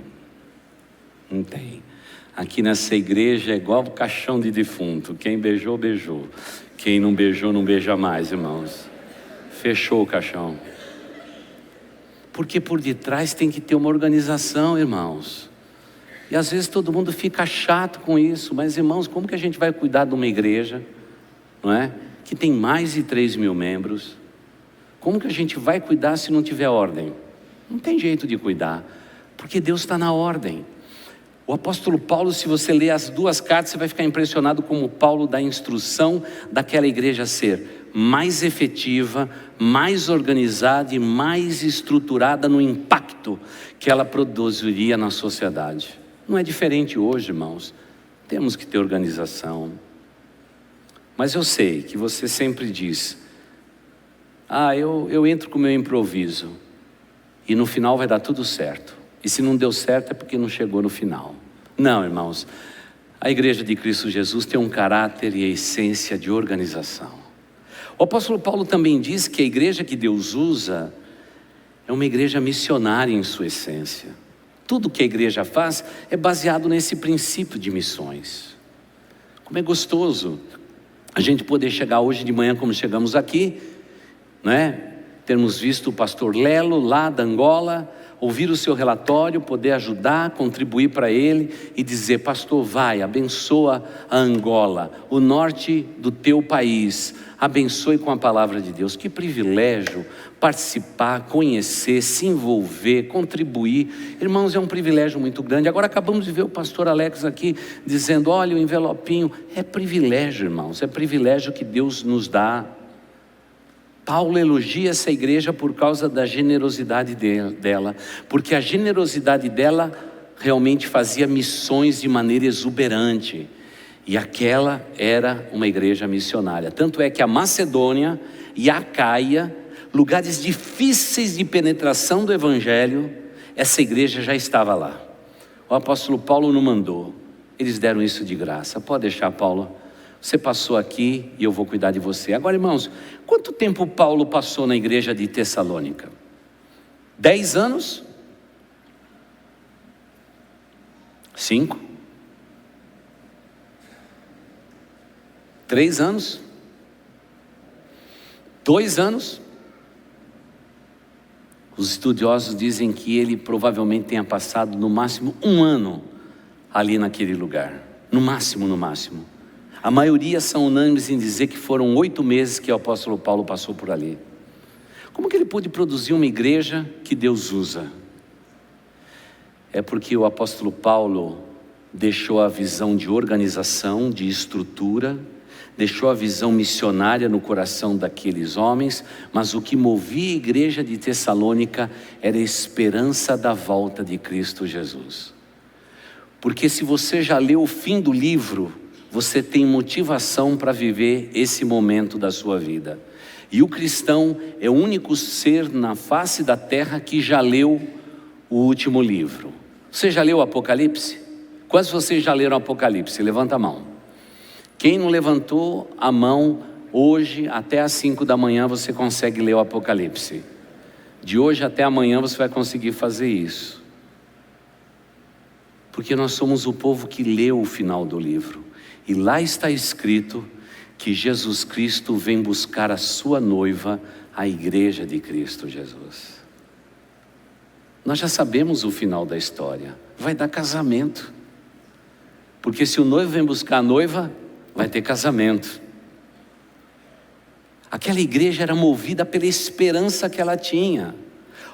[SPEAKER 1] Aqui nessa igreja é igual o caixão de defunto, quem beijou, beijou, quem não beijou, não beija mais, irmãos. Fechou o caixão. Porque por detrás tem que ter uma organização, irmãos. E às vezes todo mundo fica chato com isso, mas irmãos, como que a gente vai cuidar de uma igreja, não é? Que tem mais de 3 mil membros? Como que a gente vai cuidar se não tiver ordem? Não tem jeito de cuidar, porque Deus está na ordem. O apóstolo Paulo, se você ler as 2 cartas, você vai ficar impressionado como Paulo dá instrução daquela igreja ser mais efetiva, mais organizada e mais estruturada no impacto que ela produziria na sociedade. Não é diferente hoje, irmãos. Temos que ter organização. Mas eu sei que você sempre diz: ah, eu entro com o meu improviso e no final vai dar tudo certo. E se não deu certo é porque não chegou no final. Não, irmãos, a igreja de Cristo Jesus tem um caráter e a essência de organização. O apóstolo Paulo também diz que a igreja que Deus usa é uma igreja missionária em sua essência. Tudo que a igreja faz é baseado nesse princípio de missões. Como é gostoso a gente poder chegar hoje de manhã como chegamos aqui, não é? Termos visto o pastor Lelo lá da Angola, ouvir o seu relatório, poder ajudar, contribuir para ele e dizer: pastor, vai, abençoa a Angola, o norte do teu país, abençoe com a palavra de Deus. Que privilégio participar, conhecer, se envolver, contribuir. Irmãos, é um privilégio muito grande. Agora acabamos de ver o pastor Alex aqui dizendo: olha o envelopinho. É privilégio, irmãos, é privilégio que Deus nos dá. Paulo elogia essa igreja por causa da generosidade dela, porque a generosidade dela realmente fazia missões de maneira exuberante, e aquela era uma igreja missionária. Tanto é que a Macedônia e a Acaia, lugares difíceis de penetração do evangelho, essa igreja já estava lá. O apóstolo Paulo não mandou, eles deram isso de graça. Pode deixar, Paulo, você passou aqui e eu vou cuidar de você. Agora, irmãos, quanto tempo Paulo passou na igreja de Tessalônica? 10 anos? 5? 3 anos? 2 anos? Os estudiosos dizem que ele provavelmente tenha passado no máximo 1 ano ali naquele lugar. No máximo. A maioria são unânimes em dizer que foram 8 meses que o apóstolo Paulo passou por ali. Como que ele pôde produzir uma igreja que Deus usa? É porque o apóstolo Paulo deixou a visão de organização, de estrutura, deixou a visão missionária no coração daqueles homens, mas o que movia a igreja de Tessalônica era a esperança da volta de Cristo Jesus. Porque se você já leu o fim do livro, você tem motivação para viver esse momento da sua vida. E o cristão é o único ser na face da terra que já leu o último livro. Você já leu o Apocalipse? Quantos de vocês já leram o Apocalipse? Levanta a mão. Quem não levantou a mão, hoje até às 5 da manhã você consegue ler o Apocalipse. De hoje até amanhã você vai conseguir fazer isso. Porque nós somos o povo que leu o final do livro. E lá está escrito que Jesus Cristo vem buscar a sua noiva, a igreja de Cristo Jesus. Nós já sabemos o final da história. Vai dar casamento. Porque se o noivo vem buscar a noiva, vai ter casamento. Aquela igreja era movida pela esperança que ela tinha.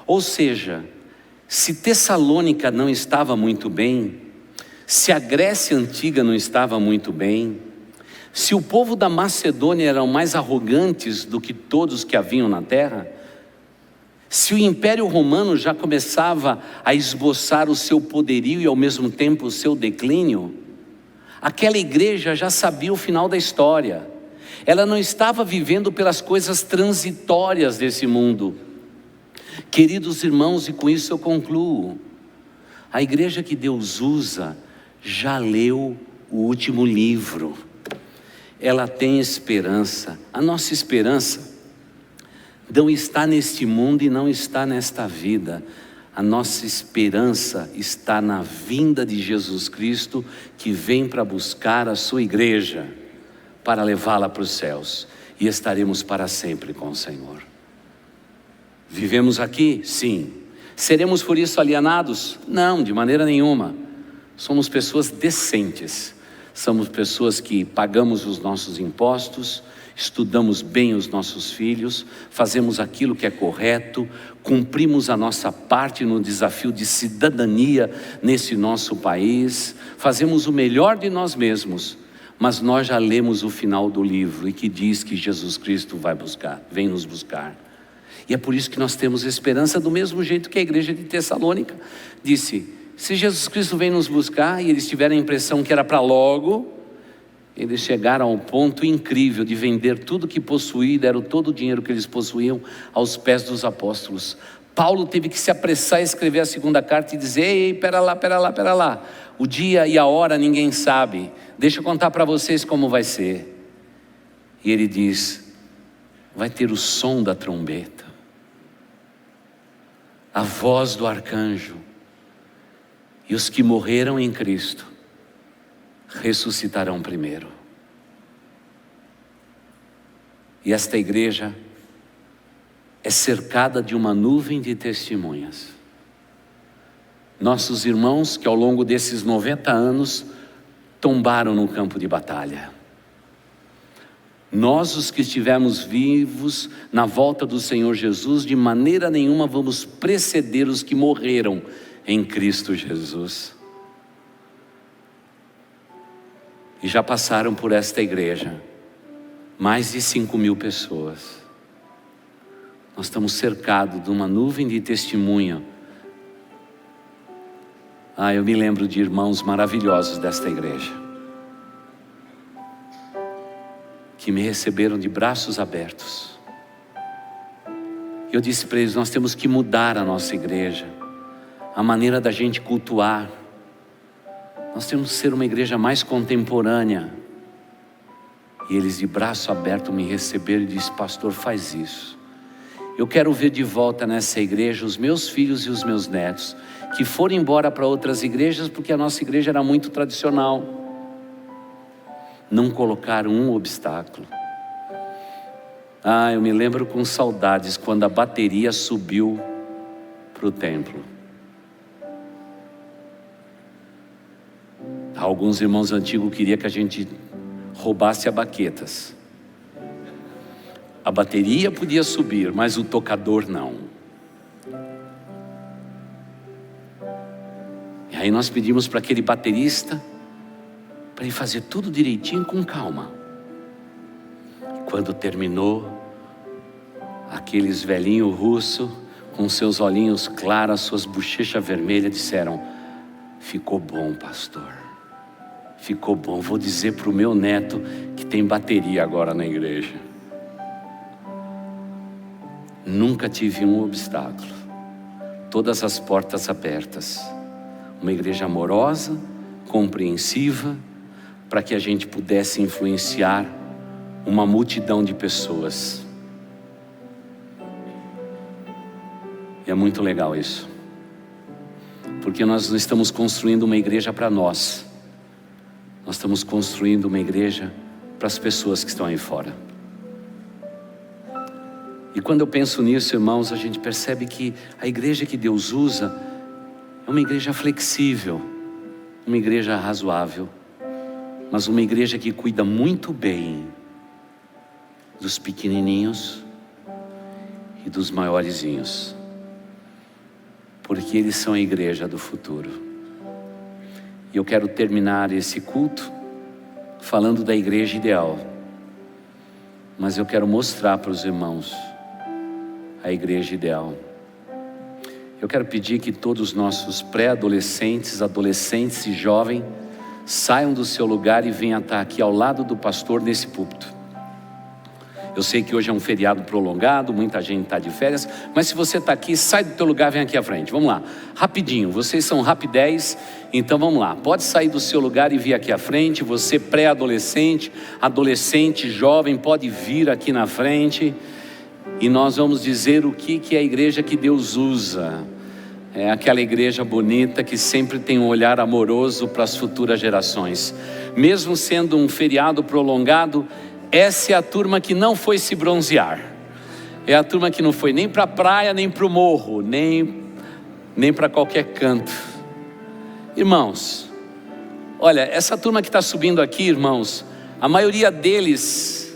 [SPEAKER 1] Ou seja, se Tessalônica não estava muito bem, se a Grécia antiga não estava muito bem, se o povo da Macedônia eram mais arrogantes do que todos que haviam na terra, se o Império Romano já começava a esboçar o seu poderio e ao mesmo tempo o seu declínio, aquela igreja já sabia o final da história. Ela não estava vivendo pelas coisas transitórias desse mundo. Queridos irmãos, e com isso eu concluo, a igreja que Deus usa já leu o último livro. Ela tem esperança. A nossa esperança não está neste mundo e não está nesta vida. A nossa esperança está na vinda de Jesus Cristo, que vem para buscar a sua igreja, para levá-la para os céus, e estaremos para sempre com o Senhor. Vivemos aqui? Sim. Seremos por isso alienados? Não, de maneira nenhuma. Somos pessoas decentes. Somos pessoas que pagamos os nossos impostos, estudamos bem os nossos filhos, fazemos aquilo que é correto, cumprimos a nossa parte no desafio de cidadania nesse nosso país, fazemos o melhor de nós mesmos, mas nós já lemos o final do livro e que diz que Jesus Cristo vem nos buscar. E é por isso que nós temos esperança, do mesmo jeito que a igreja de Tessalônica disse: se Jesus Cristo vem nos buscar, e eles tiveram a impressão que era para logo, eles chegaram ao ponto incrível de vender tudo que possuíam, deram todo o dinheiro que eles possuíam aos pés dos apóstolos. Paulo teve que se apressar a escrever a segunda carta e dizer: ei, pera lá, o dia e a hora ninguém sabe, deixa eu contar para vocês como vai ser. E ele diz: vai ter o som da trombeta, a voz do arcanjo, e os que morreram em Cristo ressuscitarão primeiro. E esta igreja é cercada de uma nuvem de testemunhas. Nossos irmãos que ao longo desses 90 anos tombaram no campo de batalha. Nós, os que estivemos vivos na volta do Senhor Jesus, de maneira nenhuma vamos preceder os que morreram em Cristo Jesus. E já passaram por esta igreja mais de 5.000 pessoas. Nós estamos cercados de uma nuvem de testemunha. Eu me lembro de irmãos maravilhosos desta igreja, que me receberam de braços abertos. Eu disse para eles: nós temos que mudar a nossa igreja, a maneira da gente cultuar. Nós temos que ser uma igreja mais contemporânea. E eles de braço aberto me receberam e disseram: pastor, faz isso. Eu quero ver de volta nessa igreja os meus filhos e os meus netos, que foram embora para outras igrejas porque a nossa igreja era muito tradicional. Não colocaram um obstáculo. Eu me lembro com saudades quando a bateria subiu para o templo. Alguns irmãos antigos queriam que a gente roubasse a baquetas. A bateria podia subir, mas o tocador não. E aí nós pedimos para aquele baterista para ele fazer tudo direitinho, com calma. E quando terminou, aqueles velhinhos russos, com seus olhinhos claros, suas bochechas vermelhas, disseram: ficou bom, pastor, ficou bom. Vou dizer para o meu neto que tem bateria agora na igreja. Nunca tive um obstáculo, todas as portas abertas. Uma igreja amorosa, compreensiva, para que a gente pudesse influenciar uma multidão de pessoas. E é muito legal isso, porque nós não estamos construindo uma igreja para nós, nós estamos construindo uma igreja para as pessoas que estão aí fora. E quando eu penso nisso, irmãos, a gente percebe que a igreja que Deus usa é uma igreja flexível, uma igreja razoável, mas uma igreja que cuida muito bem dos pequenininhos e dos maiorzinhos, porque eles são a igreja do futuro. E eu quero terminar esse culto falando da igreja ideal, mas eu quero mostrar para os irmãos a igreja ideal. Eu quero pedir que todos os nossos pré-adolescentes, adolescentes e jovens saiam do seu lugar e venham estar aqui ao lado do pastor nesse púlpito. Eu sei que hoje é um feriado prolongado, muita gente está de férias, mas se você está aqui, sai do teu lugar, vem aqui à frente. Vamos lá, rapidinho, vocês são rapidez, então vamos lá. Pode sair do seu lugar e vir aqui à frente. Você pré-adolescente, adolescente, jovem, pode vir aqui na frente. E nós vamos dizer o que é a igreja que Deus usa. É aquela igreja bonita que sempre tem um olhar amoroso para as futuras gerações. Mesmo sendo um feriado prolongado, essa é a turma que não foi se bronzear. É a turma que não foi nem para a praia, nem para o morro, nem para qualquer canto. Irmãos, olha, essa turma que está subindo aqui, irmãos, a maioria deles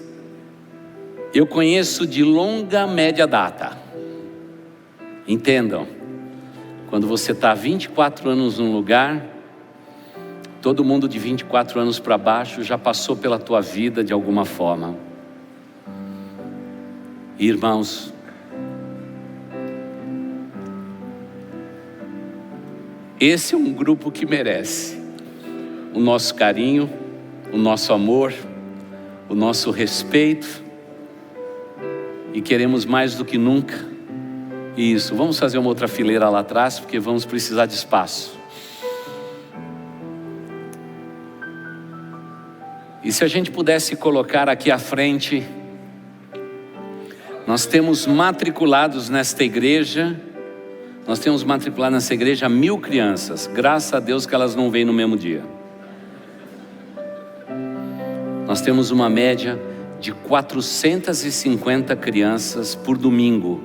[SPEAKER 1] eu conheço de longa, média data. Entendam, quando você está 24 anos num lugar, todo mundo de 24 anos para baixo já passou pela tua vida de alguma forma. Irmãos, esse é um grupo que merece o nosso carinho, o nosso amor, o nosso respeito. E queremos mais do que nunca isso. Vamos fazer uma outra fileira lá atrás, porque vamos precisar de espaço. E se a gente pudesse colocar aqui à frente, nós temos matriculados nesta igreja, nós temos matriculado nessa igreja 1000 crianças. Graças a Deus que elas não vêm no mesmo dia. Nós temos uma média de 450 crianças por domingo.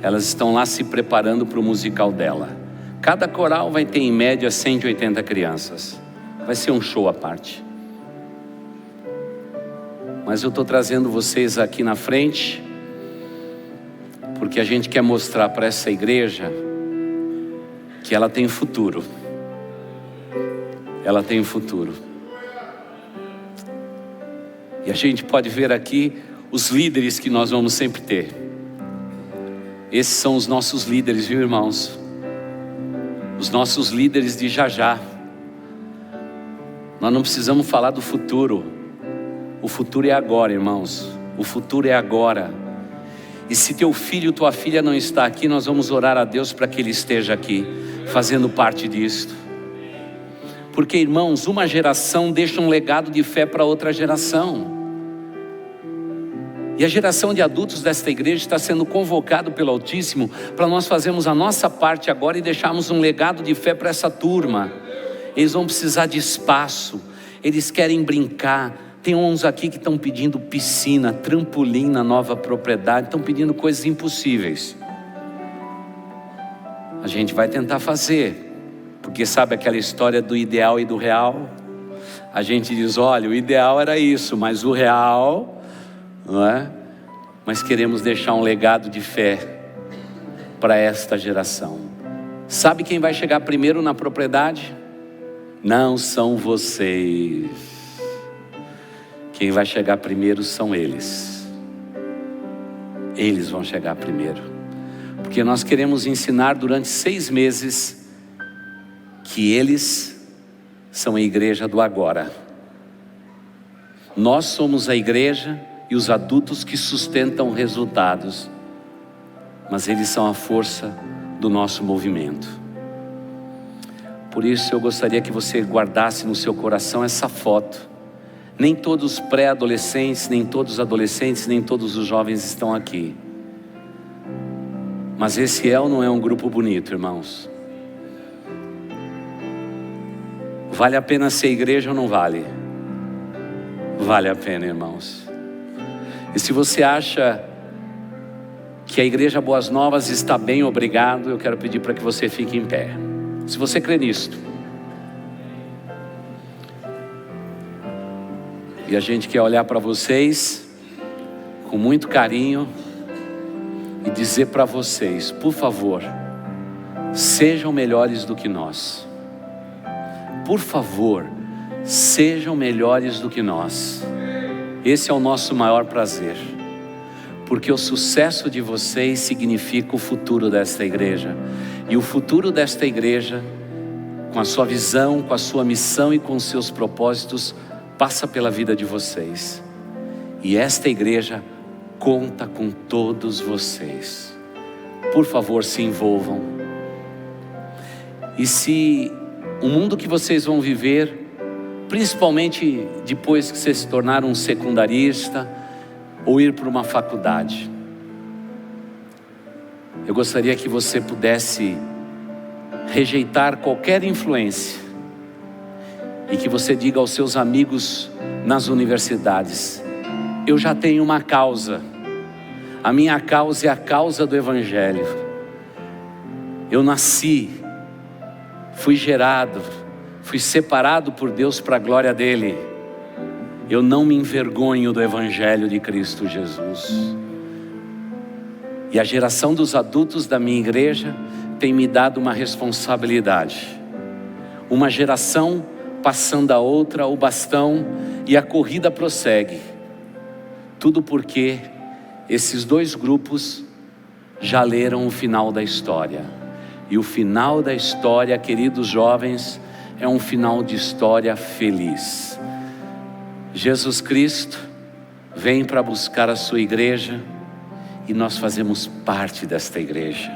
[SPEAKER 1] Elas estão lá se preparando para o musical dela. Cada coral vai ter em média 180 crianças. Vai ser um show à parte. Mas eu estou trazendo vocês aqui na frente porque a gente quer mostrar para essa igreja que ela tem futuro. Ela tem futuro. E a gente pode ver aqui os líderes que nós vamos sempre ter. Esses são os nossos líderes, viu, irmãos? Os nossos líderes de já. Nós não precisamos falar do futuro. O futuro é agora, irmãos. O futuro é agora. E se teu filho, tua filha não está aqui, nós vamos orar a Deus para que ele esteja aqui, fazendo parte disto. Porque, irmãos, uma geração deixa um legado de fé para outra geração. E a geração de adultos desta igreja está sendo convocado pelo Altíssimo para nós fazermos a nossa parte agora e deixarmos um legado de fé para essa turma. Eles vão precisar de espaço, eles querem brincar. Tem uns aqui que estão pedindo piscina, trampolim na nova propriedade, estão pedindo coisas impossíveis. A gente vai tentar fazer, porque sabe aquela história do ideal e do real? A gente diz, olha, o ideal era isso, mas o real... não é? Mas queremos deixar um legado de fé para esta geração. Sabe quem vai chegar primeiro na propriedade? Não são vocês. Quem vai chegar primeiro são eles. Eles vão chegar primeiro. Porque nós queremos ensinar durante 6 meses que eles são a igreja do agora. Nós somos a igreja e os adultos que sustentam resultados, mas eles são a força do nosso movimento. Por isso eu gostaria que você guardasse no seu coração essa foto. Nem todos os pré-adolescentes, nem todos os adolescentes, nem todos os jovens estão aqui. Mas esse é ou não é um grupo bonito, irmãos? Vale a pena ser igreja ou não vale? Vale a pena, irmãos. E se você acha que a Igreja Boas Novas está bem, obrigado. Eu quero pedir para que você fique em pé. Se você crê nisto. E a gente quer olhar para vocês com muito carinho e dizer para vocês, por favor, sejam melhores do que nós. Por favor, sejam melhores do que nós. Esse é o nosso maior prazer, porque o sucesso de vocês significa o futuro desta igreja. E o futuro desta igreja, com a sua visão, com a sua missão e com os seus propósitos, passa pela vida de vocês. E esta igreja conta com todos vocês. Por favor, se envolvam. E se o mundo que vocês vão viver, principalmente depois que você se tornar um secundarista ou ir para uma faculdade, eu gostaria que você pudesse rejeitar qualquer influência e que você diga aos seus amigos nas universidades: eu já tenho uma causa, a minha causa é a causa do Evangelho. Eu nasci, fui gerado, fui separado por Deus para a glória dEle. Eu não me envergonho do Evangelho de Cristo Jesus. E a geração dos adultos da minha igreja tem me dado uma responsabilidade. Uma geração passando a outra o bastão e a corrida prossegue. Tudo porque esses dois grupos já leram o final da história. E o final da história, queridos jovens, é um final de história feliz. Jesus Cristo vem para buscar a sua igreja e nós fazemos parte desta igreja.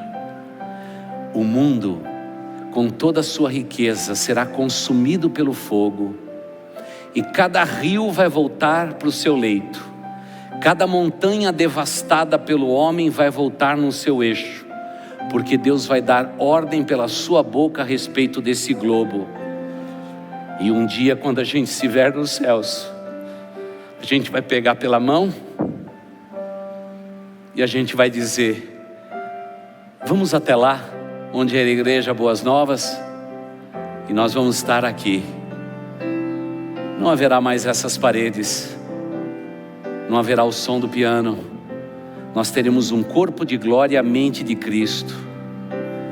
[SPEAKER 1] O mundo, com toda a sua riqueza, será consumido pelo fogo e cada rio vai voltar para o seu leito. Cada montanha devastada pelo homem vai voltar no seu eixo, porque Deus vai dar ordem pela sua boca a respeito desse globo. E um dia, quando a gente se ver nos céus, a gente vai pegar pela mão e a gente vai dizer: vamos até lá, onde é a Igreja Boas Novas, e nós vamos estar aqui. Não haverá mais essas paredes, não haverá o som do piano. Nós teremos um corpo de glória e a mente de Cristo.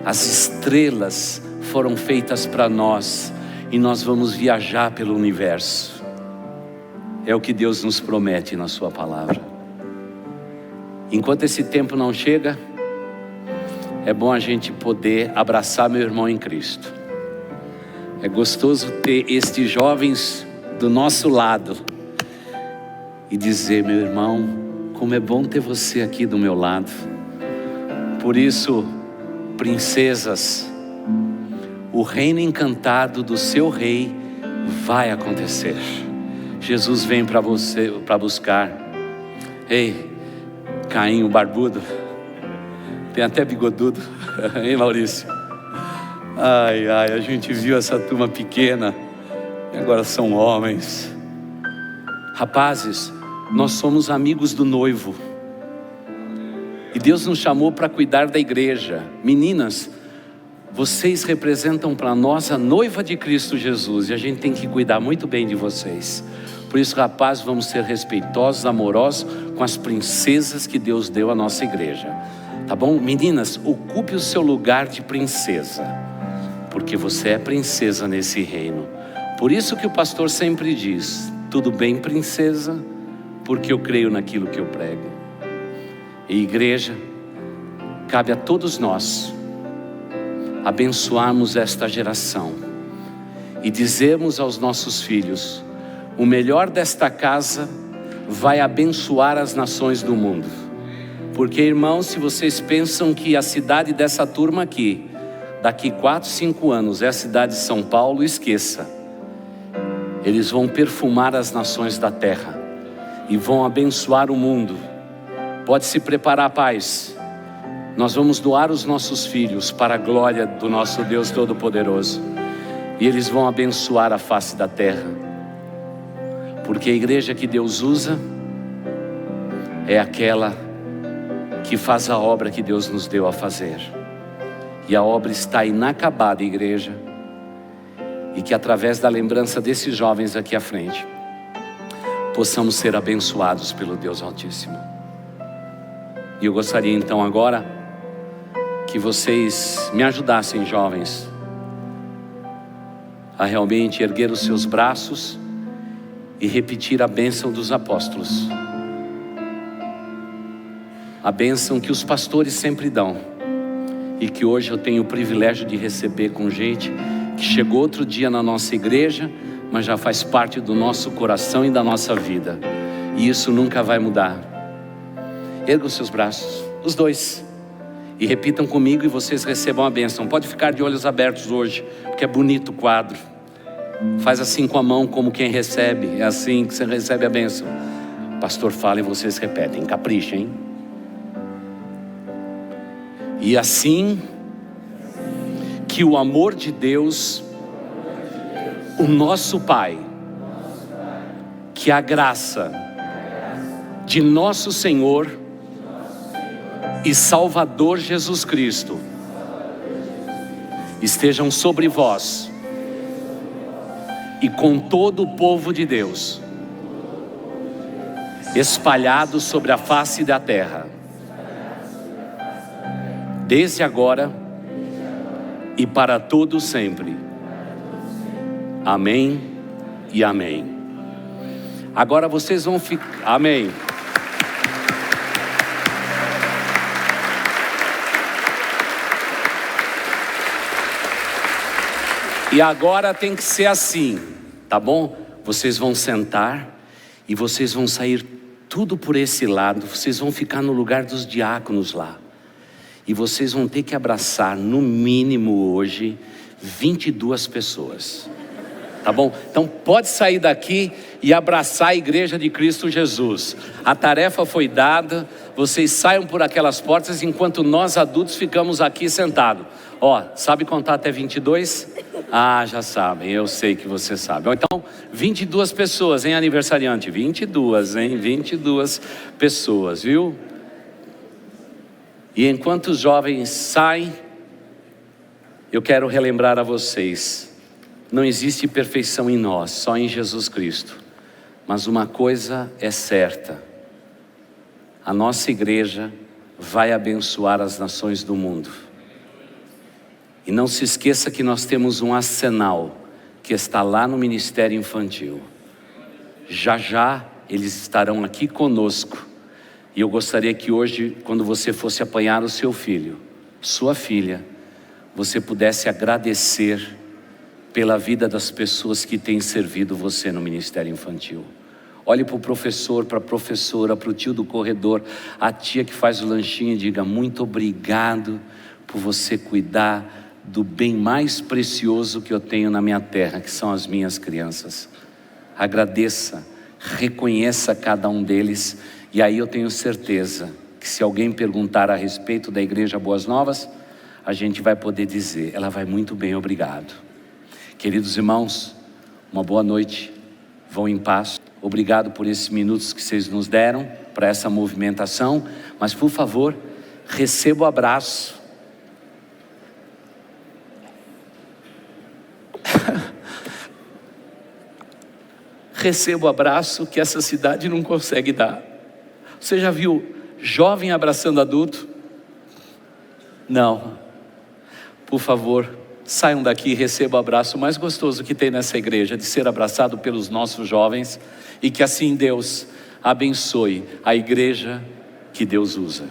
[SPEAKER 1] As estrelas foram feitas para nós e nós vamos viajar pelo universo. É o que Deus nos promete na sua palavra. Enquanto esse tempo não chega, é bom a gente poder abraçar meu irmão em Cristo. É gostoso ter estes jovens do nosso lado e dizer: meu irmão, como é bom ter você aqui do meu lado. Por isso, princesas, o reino encantado do seu rei vai acontecer. Jesus vem para você, para buscar. Ei, Caim, o barbudo, tem até bigodudo, hein, Maurício? Ai, a gente viu essa turma pequena e agora são homens. Rapazes, nós somos amigos do noivo e Deus nos chamou para cuidar da igreja. Meninas, vocês representam para nós a noiva de Cristo Jesus e a gente tem que cuidar muito bem de vocês. Por isso, rapazes, vamos ser respeitosos, amorosos com as princesas que Deus deu à nossa igreja, tá bom? Meninas, ocupe o seu lugar de princesa, porque você é princesa nesse reino. Por isso que o pastor sempre diz: tudo bem, princesa, porque eu creio naquilo que eu prego. E igreja, cabe a todos nós abençoarmos esta geração e dizermos aos nossos filhos: o melhor desta casa vai abençoar as nações do mundo. Porque, irmãos, se vocês pensam que a cidade dessa turma aqui, daqui 4, 5 anos, é a cidade de São Paulo, esqueça. Eles vão perfumar as nações da terra e vão abençoar o mundo. Pode se preparar, pais. Nós vamos doar os nossos filhos para a glória do nosso Deus Todo-Poderoso. E eles vão abençoar a face da terra. Porque a igreja que Deus usa é aquela que faz a obra que Deus nos deu a fazer. E a obra está inacabada, igreja. E que através da lembrança desses jovens aqui à frente, possamos ser abençoados pelo Deus Altíssimo. E eu gostaria então agora que vocês me ajudassem, jovens, a realmente erguer os seus braços e repetir a bênção dos apóstolos. A bênção que os pastores sempre dão e que hoje eu tenho o privilégio de receber com gente que chegou outro dia na nossa igreja, mas já faz parte do nosso coração e da nossa vida. E isso nunca vai mudar. Erga os seus braços, os dois, e repitam comigo e vocês recebam a bênção. Pode ficar de olhos abertos hoje, porque é bonito o quadro. Faz assim com a mão como quem recebe. É assim que você recebe a bênção. O pastor fala e vocês repetem. Caprichem, hein? E assim que o amor de Deus, o nosso Pai, que a graça de nosso Senhor e Salvador Jesus Cristo estejam sobre vós e com todo o povo de Deus, espalhados sobre a face da terra, desde agora e para todo sempre. Amém e amém. Agora vocês vão ficar... Amém. E agora tem que ser assim, tá bom? Vocês vão sentar e vocês vão sair tudo por esse lado. Vocês vão ficar no lugar dos diáconos lá. E vocês vão ter que abraçar, no mínimo hoje, 22 pessoas. Tá bom? Então pode sair daqui e abraçar a igreja de Cristo Jesus. A tarefa foi dada, vocês saiam por aquelas portas enquanto nós adultos ficamos aqui sentados. Ó, sabe contar até 22? Ah, já sabem, eu sei que você sabe. Então, 22 pessoas, hein, aniversariante? 22, hein? 22 pessoas, viu? E enquanto os jovens saem, eu quero relembrar a vocês, não existe perfeição em nós, só em Jesus Cristo. Mas uma coisa é certa, a nossa igreja vai abençoar as nações do mundo. E não se esqueça que nós temos um arsenal que está lá no Ministério Infantil. Já já eles estarão aqui conosco. E eu gostaria que hoje, quando você fosse apanhar o seu filho, sua filha, você pudesse agradecer pela vida das pessoas que têm servido você no Ministério Infantil. Olhe para o professor, para a professora, para o tio do corredor, a tia que faz o lanchinho e diga: muito obrigado por você cuidar do bem mais precioso que eu tenho na minha terra, que são as minhas crianças. Agradeça, reconheça cada um deles. E aí eu tenho certeza que se alguém perguntar a respeito da Igreja Boas Novas, a gente vai poder dizer: ela vai muito bem, obrigado. Queridos irmãos, uma boa noite, vão em paz. Obrigado por esses minutos que vocês nos deram para essa movimentação. Mas por favor, receba o abraço. Receba o abraço que essa cidade não consegue dar. Você já viu jovem abraçando adulto? Não. Por favor, saiam daqui e recebam o abraço mais gostoso que tem nessa igreja, de ser abraçado pelos nossos jovens, e que assim Deus abençoe a igreja que Deus usa.